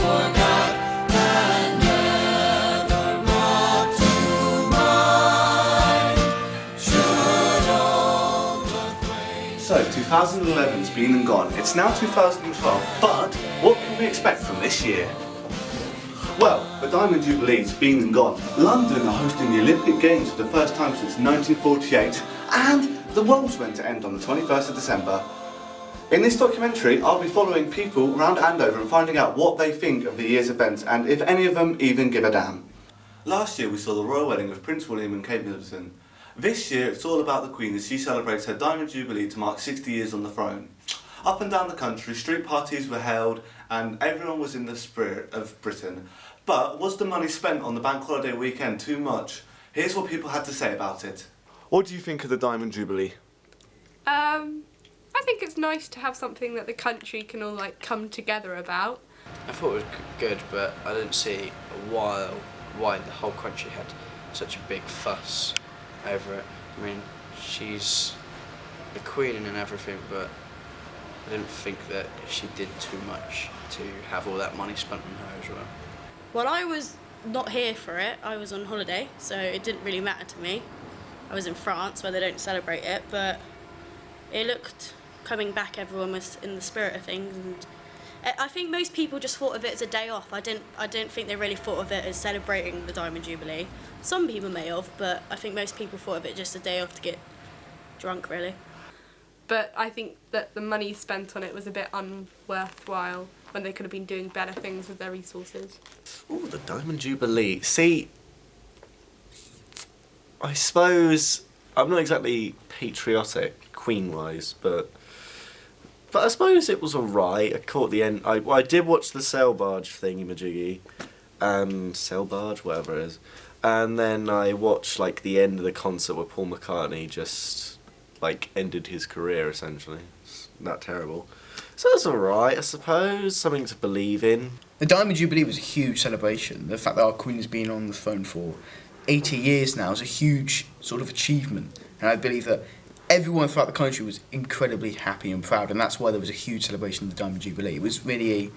forgot and never brought to mind. Should old acquaintance. So, 2011's been and gone. It's now 2012, but what can we expect from this year? Well, the Diamond Jubilee's been and gone. London are hosting the Olympic Games for the first time since 1948, and the World's meant to end on the 21st of December. In this documentary, I'll be following people around Andover and finding out what they think of the year's events and if any of them even give a damn. Last year we saw the royal wedding of Prince William and Kate Middleton. This year it's all about the Queen as she celebrates her Diamond Jubilee to mark 60 years on the throne. Up and down the country, street parties were held and everyone was in the spirit of Britain. But was the money spent on the bank holiday weekend too much? Here's what people had to say about it. What do you think of the Diamond Jubilee? I think it's nice to have something that the country can all come together about. I thought it was good, but I didn't see why the whole country had such a big fuss over it. I mean, she's the Queen and everything, but I didn't think that she did too much to have all that money spent on her as well. Well, I was not here for it. I was on holiday, so it didn't really matter to me. I was in France where they don't celebrate it, but it looked, coming back, everyone was in the spirit of things, and I think most people just thought of it as a day off. I don't think they really thought of it as celebrating the Diamond Jubilee. Some people may have, but I think most people thought of it just a day off to get drunk, really. But I think that the money spent on it was a bit unworthwhile when they could have been doing better things with their resources. Ooh, the Diamond Jubilee. See, I suppose I'm not exactly patriotic, Queen-wise, but I suppose it was alright. I caught the end. I did watch the sail barge thingy-majiggy, sail barge, whatever it is, and then I watched the end of the concert where Paul McCartney just ended his career essentially. It's not terrible. So that's alright, I suppose. Something to believe in. The Diamond Jubilee was a huge celebration. The fact that our Queen has been on the throne for 80 years now is a huge sort of achievement. And I believe that everyone throughout the country was incredibly happy and proud, and that's why there was a huge celebration of the Diamond Jubilee. It was really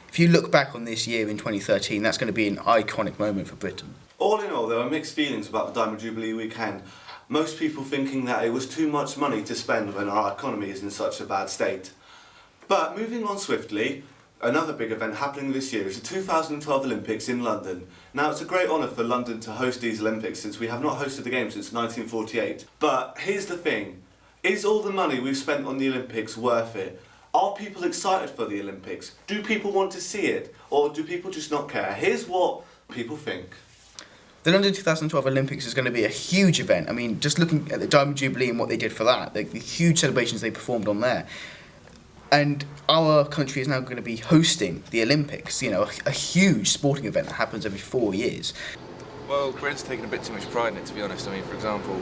if you look back on this year in 2013, that's going to be an iconic moment for Britain. All in all, there were mixed feelings about the Diamond Jubilee weekend. Most people thinking that it was too much money to spend when our economy is in such a bad state. But moving on swiftly, another big event happening this year is the 2012 Olympics in London. Now, it's a great honour for London to host these Olympics since we have not hosted the Games since 1948. But here's the thing, is all the money we've spent on the Olympics worth it? Are people excited for the Olympics? Do people want to see it? Or do people just not care? Here's what people think. The London 2012 Olympics is going to be a huge event. I mean, just looking at the Diamond Jubilee and what they did for that, the huge celebrations they performed on there. And our country is now going to be hosting the Olympics, you know, a huge sporting event that happens every 4 years. Well, Britain's taken a bit too much pride in it, to be honest. I mean, for example,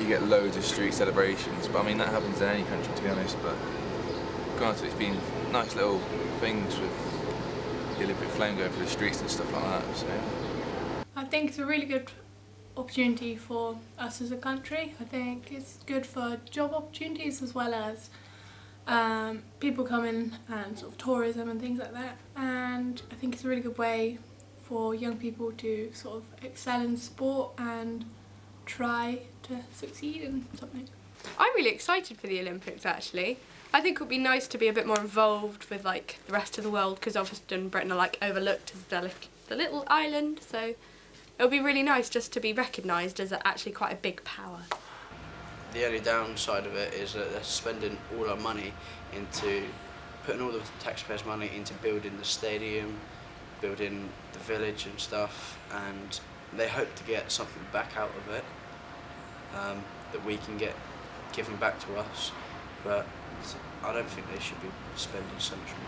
you get loads of street celebrations, but I mean, that happens in any country, to be honest. But granted, it's been nice little things with the Olympic flame going through the streets and stuff like that, so... I think it's a really good opportunity for us as a country. I think it's good for job opportunities as well as people coming and sort of tourism and things like that. And I think it's a really good way for young people to sort of excel in sport and try to succeed in something. I'm really excited for the Olympics actually. I think it would be nice to be a bit more involved with the rest of the world, because often Britain are overlooked as the little island, so it would be really nice just to be recognised as actually quite a big power. The only downside of it is that they're spending all our money into putting all the taxpayers' money into building the stadium, building the village and stuff, and they hope to get something back out of it that we can get given back to us, but I don't think they should be spending so much money.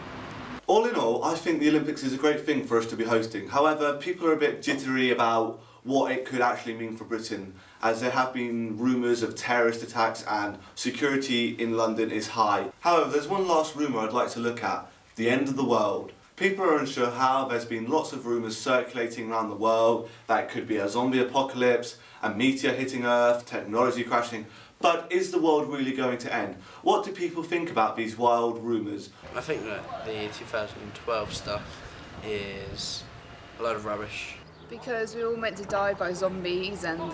All in all, I think the Olympics is a great thing for us to be hosting. However, people are a bit jittery about what it could actually mean for Britain, as there have been rumours of terrorist attacks and security in London is high. However, there's one last rumour I'd like to look at, the end of the world. People are unsure how. There's been lots of rumours circulating around the world that it could be a zombie apocalypse, a meteor hitting Earth, technology crashing. But is the world really going to end? What do people think about these wild rumours? I think that the 2012 stuff is a load of rubbish. Because we're all meant to die by zombies and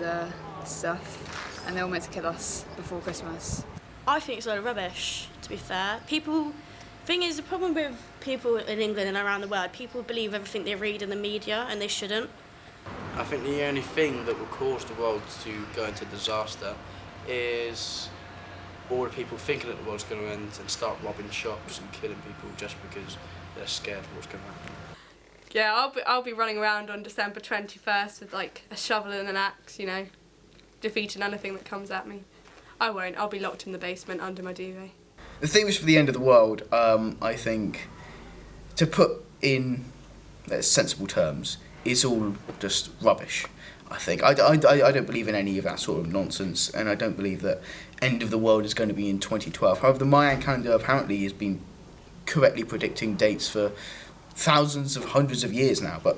stuff, and they're all meant to kill us before Christmas. I think it's a lot of rubbish, to be fair. Thing is, the problem with people in England and around the world, people believe everything they read in the media, and they shouldn't. I think the only thing that will cause the world to go into disaster is all the people thinking that the world's going to end and start robbing shops and killing people just because they're scared of what's going to happen. Yeah, I'll be running around on December 21st with like a shovel and an axe, you know, defeating anything that comes at me. I won't. I'll be locked in the basement under my duvet. The theme is for the end of the world. I think, to put in sensible terms, is all just rubbish. I think I don't believe in any of that sort of nonsense, and I don't believe that end of the world is going to be in 2012. However, the Mayan calendar apparently has been correctly predicting dates for thousands of hundreds of years now, but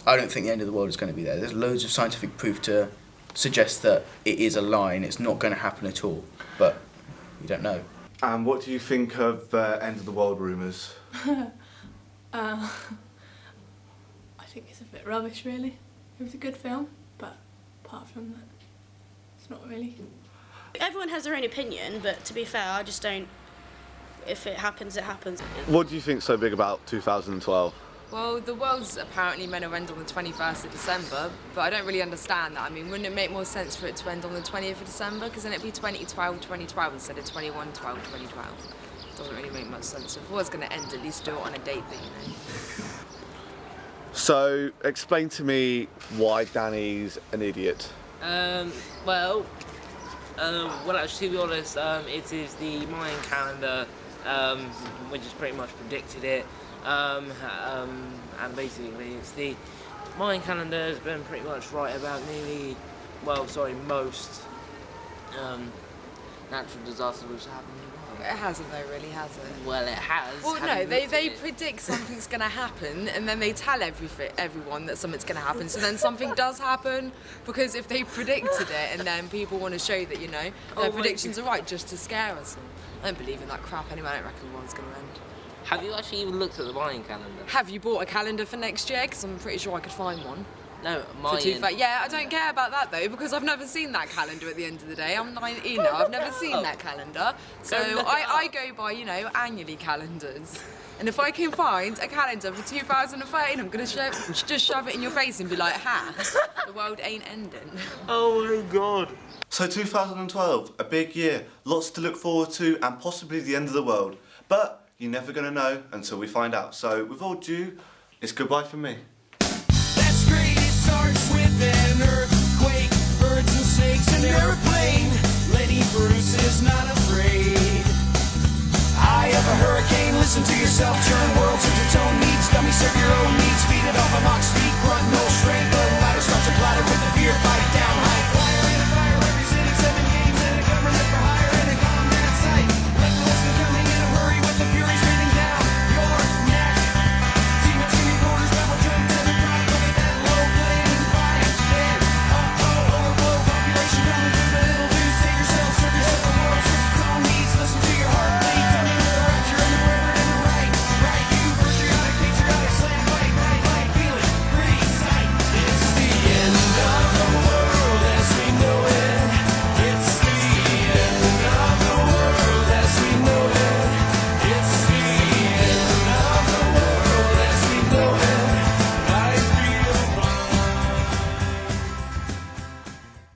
I don't think the end of the world is going to be there. There's loads of scientific proof to suggest that it is a lie and it's not going to happen at all, but we don't know. And what do you think of end of the world rumours? I think it's a bit rubbish, really. It was a good film, but apart from that, it's not really. Everyone has their own opinion, but to be fair, I just don't. If it happens, it happens. What do you think's so big about 2012? Well, the world's apparently meant to end on the 21st of December, but I don't really understand that. I mean, wouldn't it make more sense for it to end on the 20th of December? Because then it'd be 2012 instead of 21/12/2012. Doesn't really make much sense. If it was going to end, at least do it on a date that you know. So, explain to me why Danny's an idiot. Well, actually, to be honest, it is the Mayan calendar, which has pretty much predicted it. And basically, it's the Mayan calendar has been pretty much right about most natural disasters which happen. It hasn't though, really, has it? Well, it has. Well, no, they predict something's going to happen, and then they tell everyone that something's going to happen. So then something does happen, because if they predicted it, and then people want to show that their predictions are right, just to scare us all. I don't believe in that crap anyway. I don't reckon the world's going to end. Have you actually even looked at the Mayan calendar? Have you bought a calendar for next year? Because I'm pretty sure I could find one. No, Mayan. Yeah, I don't care about that though, because I've never seen that calendar at the end of the day. I'm 19 now, I've never seen that calendar. So I go by, annually calendars. And if I can find a calendar for 2013, I'm going to just shove it in your face and be like, ha, the world ain't ending. Oh my god. So 2012, a big year, lots to look forward to and possibly the end of the world. But you're never going to know until we find out. So with all due, it's goodbye from me. That's great, it starts with an earthquake, birds and snakes, an airplane. Lenny Bruce is not afraid. Eye of a hurricane, listen to yourself, churn worlds into tone, needs dummy circuit.